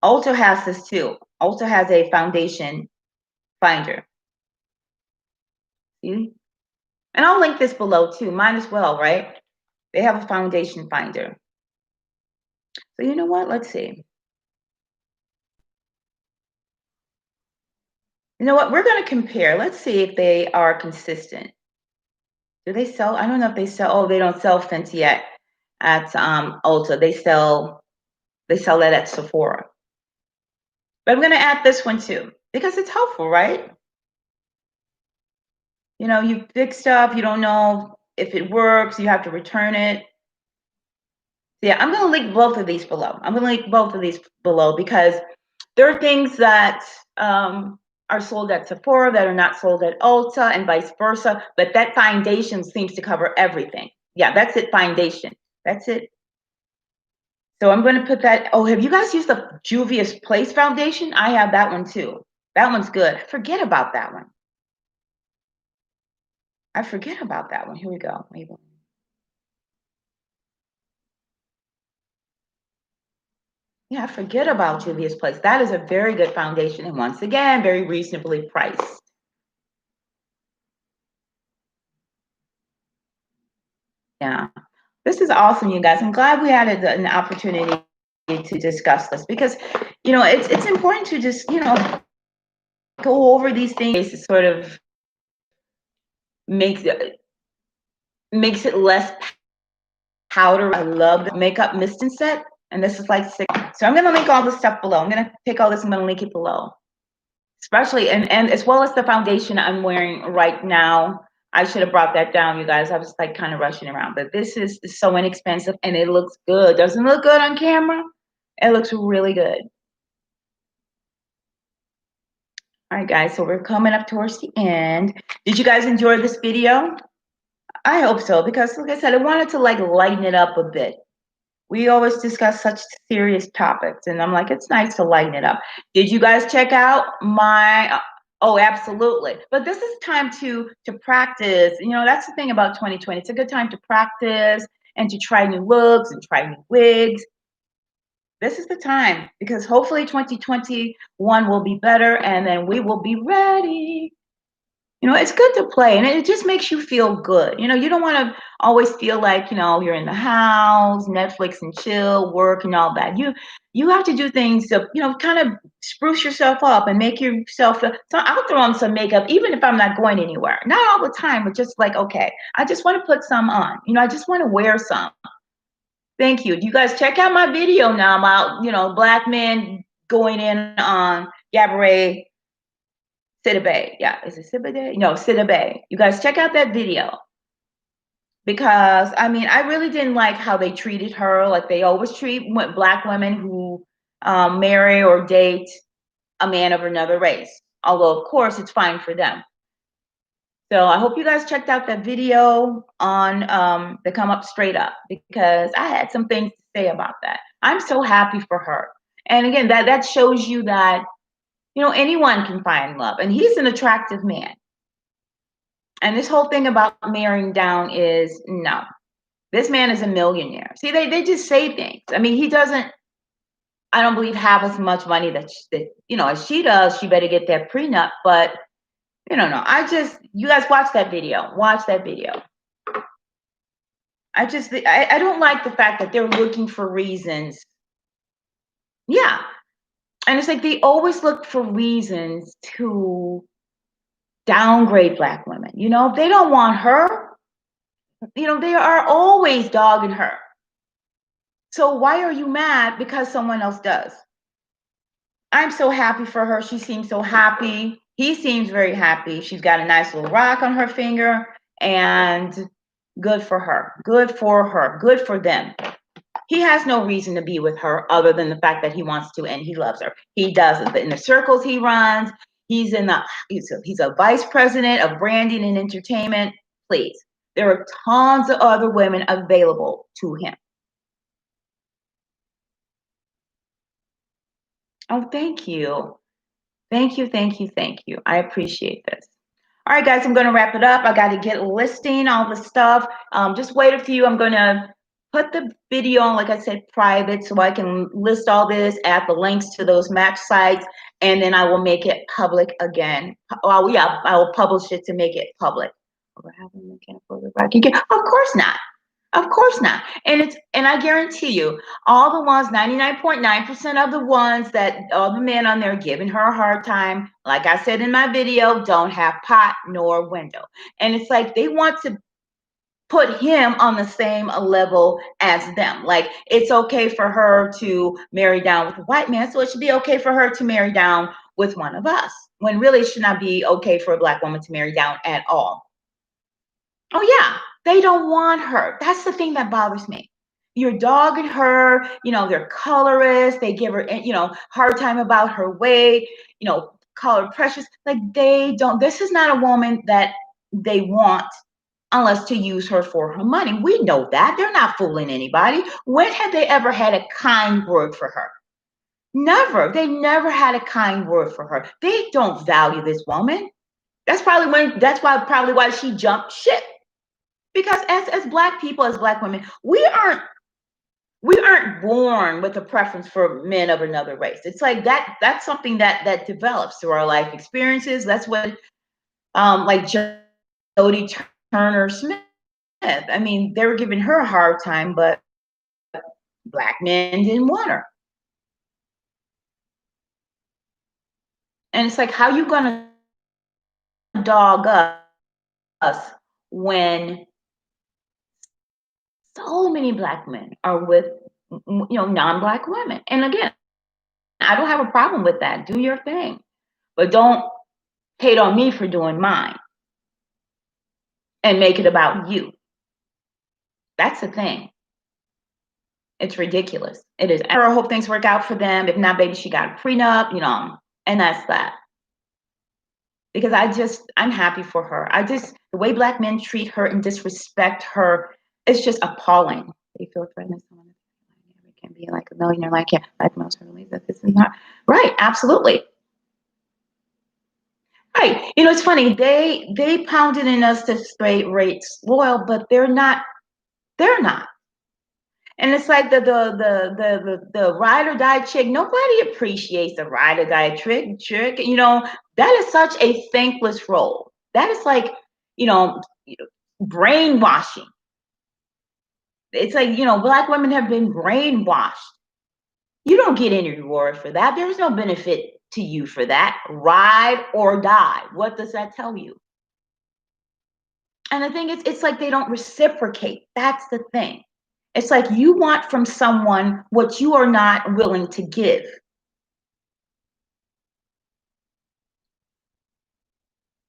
Ulta has this too. Ulta has a foundation finder. See? And I'll link this below too, mine as well, right? They have a foundation finder. So you know what? Let's see. You know what? We're going to compare. Let's see if they are consistent. Do they sell? I don't know if they sell. Oh, they don't sell Fenty yet at Ulta. They sell that at Sephora. But I'm going to add this one too because it's helpful, right? You know, you pick stuff, you don't know if it works, you have to return it. Yeah, I'm going to link both of these below. I'm going to link both of these below because there are things that are sold at Sephora that are not sold at Ulta and vice versa. But that foundation seems to cover everything. Yeah, that's it, foundation. That's it. So I'm going to put that. Oh, have you guys used the Juvia's Place foundation? I have that one too. That one's good. Forget about that one. I forget about that one. Here we go. Maybelline. Yeah, forget about Juvia's Place. That is a very good foundation. And once again, very reasonably priced. Yeah, this is awesome, you guys. I'm glad we had an opportunity to discuss this because, you know, it's important to just, you know, go over these things. It sort of makes it less powder. I love the makeup mist and set, and this is like 6. So I'm gonna link all this stuff below. I'm gonna take all this. I'm gonna link it below, especially and as well as the foundation I'm wearing right now. I should have brought that down, you guys. I was like kind of rushing around, but this is so inexpensive and it looks good. Doesn't look good on camera. It looks really good. All right, guys, so we're coming up towards the end. Did you guys enjoy this video? I hope so, because like I said, I wanted to like lighten it up a bit. We always discuss such serious topics, and I'm like, it's nice to lighten it up. Did you guys check out my, oh, absolutely. But this is time to practice. You know, that's the thing about 2020. It's a good time to practice and to try new looks and try new wigs. This is the time because hopefully 2021 will be better and then we will be ready. You know, it's good to play and it just makes you feel good. You know, you don't want to always feel like, you know, you're in the house, Netflix and chill, work and all that. You have to do things to, you know, kind of spruce yourself up and make yourself feel. So I'll throw on some makeup even if I'm not going anywhere. Not all the time, but just like, okay, I just want to put some on. You know, I just want to wear some. Thank you. You guys check out my video now about, you know, black men going in on Gabourey Sidibe. Yeah, is it Sidibe? No, Sidibe. You guys check out that video. Because, I mean, I really didn't like how they treated her. Like they always treat black women who marry or date a man of another race. Although, of course, it's fine for them. So I hope you guys checked out that video on the Come Up Straight Up because I had some things to say about that. I'm so happy for her. And again, that shows you that, you know, anyone can find love, and he's an attractive man. And this whole thing about marrying down is no. This man is a millionaire. See, they just say things. I mean, he doesn't, I don't believe, have as much money that you know, as she does. She better get that prenup. But you don't know. You guys watch that video. Watch that video. I don't like the fact that they're looking for reasons. Yeah. And it's like they always look for reasons to downgrade Black women. You know, if they don't want her, you know, they are always dogging her. So why are you mad because someone else does? I'm so happy for her. She seems so happy. He seems very happy. She's got a nice little rock on her finger, and good for her. Good for her. Good for them. He has no reason to be with her other than the fact that he wants to and he loves her. He does it in the circles he runs. He's a vice president of branding and entertainment. Please, there are tons of other women available to him. Oh, thank you. Thank you, thank you, thank you. I appreciate this. All right, guys, I'm going to wrap it up. I got to get listing all the stuff. Just wait a few. I'm going to put the video on, like I said, private, so I can list all this, add the links to those match sites, and then I will make it public again. Oh, yeah, I will publish it to make it public. Of course not. Of course not. And I guarantee you, all the ones, 99.9% of the ones that all the men on there giving her a hard time, like I said in my video, don't have pot nor window. And it's like they want to put him on the same level as them. Like it's okay for her to marry down with a white man, so it should be okay for her to marry down with one of us, when really it should not be okay for a Black woman to marry down at all. Oh yeah, they don't want her. That's the thing that bothers me. You're dogging her, you know, they're colorist, they give her, you know, hard time about her weight, you know, call her precious. Like they don't, this is not a woman that they want unless to use her for her money. We know that. They're not fooling anybody. When have they ever had a kind word for her? Never. They never had a kind word for her. They don't value this woman. That's probably why she jumped ship. Because as Black people, as Black women, we aren't born with a preference for men of another race. It's like that's something that develops through our life experiences. That's what like Jodie Turner Smith. I mean, they were giving her a hard time, but Black men didn't want her. And it's like, how you gonna dog us when so many Black men are with, you know, non-Black women? And again, I don't have a problem with that. Do your thing, but don't hate on me for doing mine and make it about you. That's the thing. It's ridiculous. It is. I hope things work out for them. If not, baby, she got a prenup, you know, and that's that. Because I'm happy for her. The way Black men treat her and disrespect her, it's just appalling. They feel threatened. Someone can be like a millionaire, like yeah, like most believe that this is not right. Absolutely. Right. You know, it's funny. They pounded in us to straight rates loyal, but they're not. They're not. And it's like the ride or die chick. Nobody appreciates the ride or die trick. You know, that is such a thankless role. That is like, you know, brainwashing. It's like, you know, Black women have been brainwashed. You don't get any reward for that. There's no benefit to you for that. Ride or die. What does that tell you? And the thing is, it's like they don't reciprocate. That's the thing. It's like you want from someone what you are not willing to give.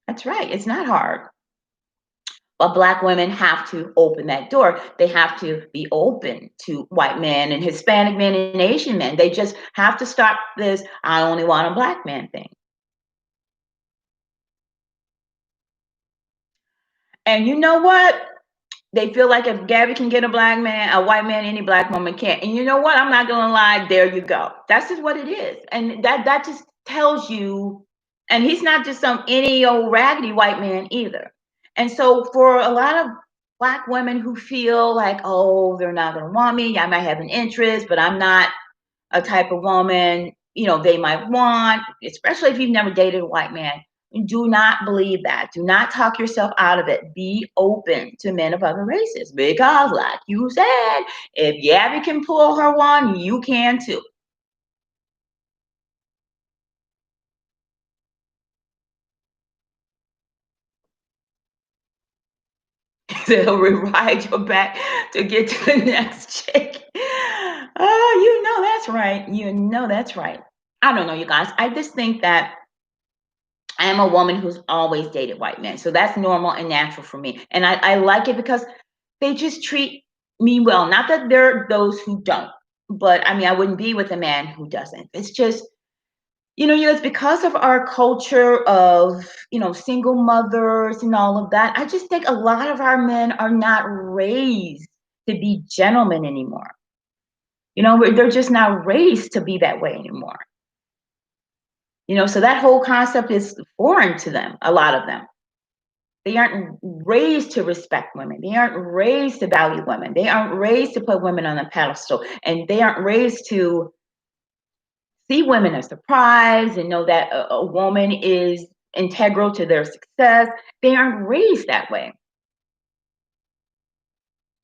That's right. It's not hard. But Black women have to open that door. They have to be open to white men and Hispanic men and Asian men. They just have to stop this I only want a Black man thing. And you know what? They feel like if Gabby can get a black man, a white man, any black woman can't. And you know what? I'm not gonna lie. There you go. That's just what it is, and that just tells you. And he's not just some any old raggedy white man either. And so for a lot of black women who feel like, oh, they're not gonna want me. I might have an interest, but I'm not a type of woman, they might want, especially if you've never dated a white man. Do not believe that. Do not talk yourself out of it. Be open to men of other races because, like you said, if Gabby can pull her one, you can too. They'll ride your back to get to the next chick. Oh, that's right. That's right. I don't know, you guys. I just think that I am a woman who's always dated white men. So that's normal and natural for me. And I like it because they just treat me well. Not that there are those who don't, but I mean, I wouldn't be with a man who doesn't. It's just, it's because of our culture of, single mothers and all of that. I just think a lot of our men are not raised to be gentlemen anymore. They're just not raised to be that way anymore. So that whole concept is foreign to them, a lot of them. They aren't raised to respect women. They aren't raised to value women. They aren't raised to put women on a pedestal. And they aren't raised to see women as the prize and know that a woman is integral to their success. They aren't raised that way.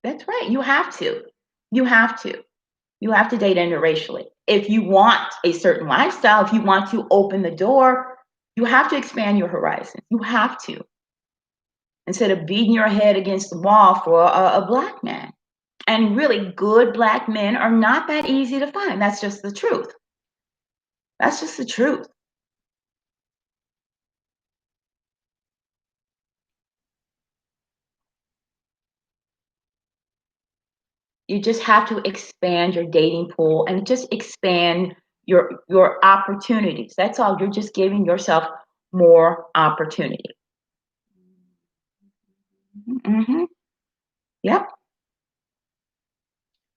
That's right. You have to. You have to. You have to date interracially. If you want a certain lifestyle, if you want to open the door, you have to expand your horizons. You have to. Instead of beating your head against the wall for a black man. And really, good black men are not that easy to find. That's just the truth. That's just the truth. You just have to expand your dating pool and just expand your opportunities. That's all. You're just giving yourself more opportunity. Mm-hmm. Yep.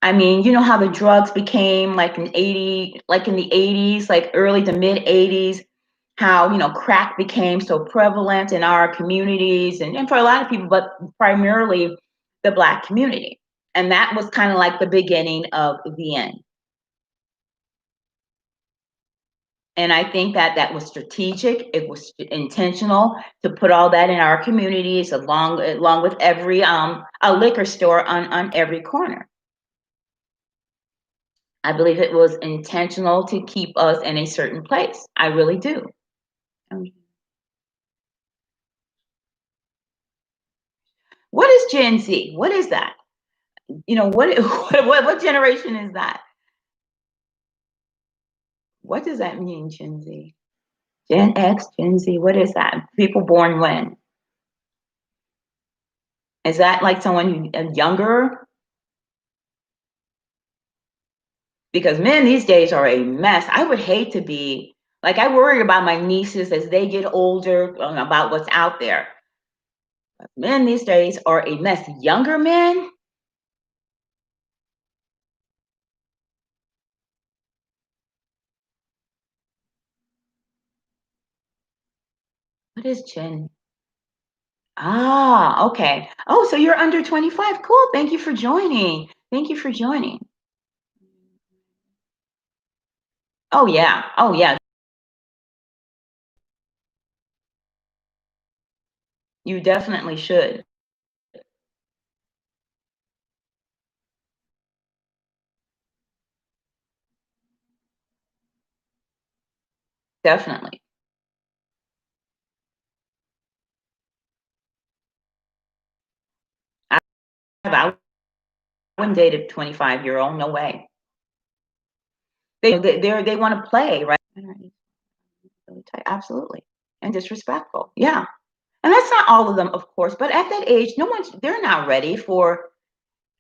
I mean, you know how the drugs became like in the 80s, like early to mid 80s, how, crack became so prevalent in our communities and for a lot of people, but primarily the black community. And that was kind of like the beginning of the end. And I think that that was strategic. It was intentional to put all that in our communities along with every a liquor store on every corner. I believe it was intentional to keep us in a certain place. I really do. What is Gen Z? What is that? What what generation is that? What does that mean, Gen Z? Gen X, Gen Z, what is that? People born when? Is that like someone younger? Because men these days are a mess. I would hate to be like, I worry about my nieces as they get older about what's out there. But men these days are a mess. Younger men, what is Gen? Ah, okay. Oh, so you're under 25. Cool. Thank you for joining. Thank you for joining. Oh, yeah. Oh, yeah. You definitely should. Definitely. I wouldn't date a 25-year-old. No way. They want to play, right? Absolutely. And disrespectful. Yeah. And that's not all of them, of course, but at that age, they're not ready for,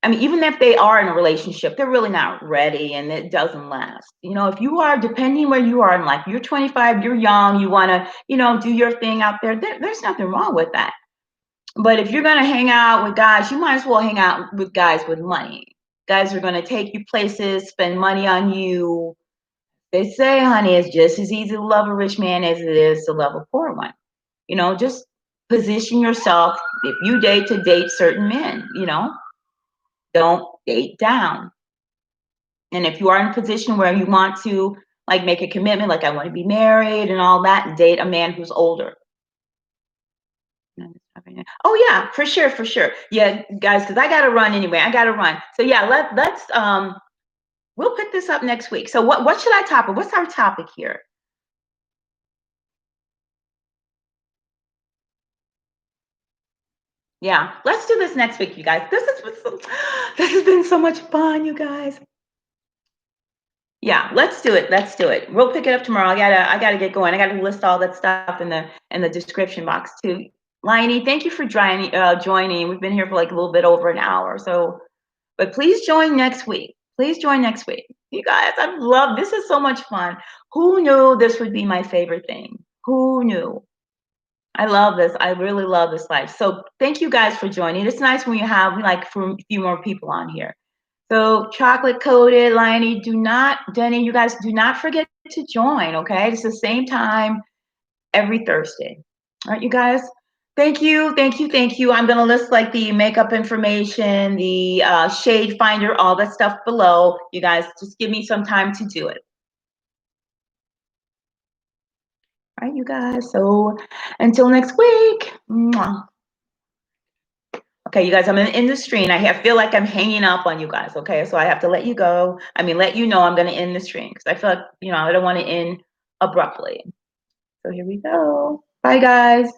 I mean, even if they are in a relationship, they're really not ready and it doesn't last. If you are, depending where you are in life, you're 25, you're young, you want to, do your thing out there, there's nothing wrong with that. But if you're gonna hang out with guys, you might as well hang out with guys with money. Guys are gonna take you places, spend money on you. They say, honey, it's just as easy to love a rich man as it is to love a poor one. You know, just position yourself. If you date, to date certain men, you know, don't date down. And if you are in a position where you want to like make a commitment, like I want to be married and all that, date a man who's older. Oh yeah, for sure, for sure. Yeah, guys, because I gotta run anyway. I gotta run. So yeah, let's we'll pick this up next week. So what should I topic? What's our topic here? Yeah, let's do this next week, you guys. This has been so much fun, you guys. Yeah, let's do it. Let's do it. We'll pick it up tomorrow. I gotta get going. I gotta list all that stuff in the description box too. Liney, thank you for joining. We've been here for like a little bit over an hour. So, but please join next week. Please join next week. You guys, I love this is so much fun. Who knew this would be my favorite thing? Who knew? I love this. I really love this life. So thank you guys for joining. It's nice when you have like for a few more people on here. So chocolate coated, Liney, Denny, you guys do not forget to join, okay? It's the same time every Thursday. All right, you guys. Thank you, thank you, thank you. I'm gonna list like the makeup information, the shade finder, all that stuff below. You guys just give me some time to do it. All right, you guys. So until next week. Mwah. Okay, you guys, I'm in the stream. I feel like I'm hanging up on you guys. Okay, so I have to let you go. I mean, let you know I'm going to end the stream because I feel like, I don't want to end abruptly. So here we go. Bye, guys.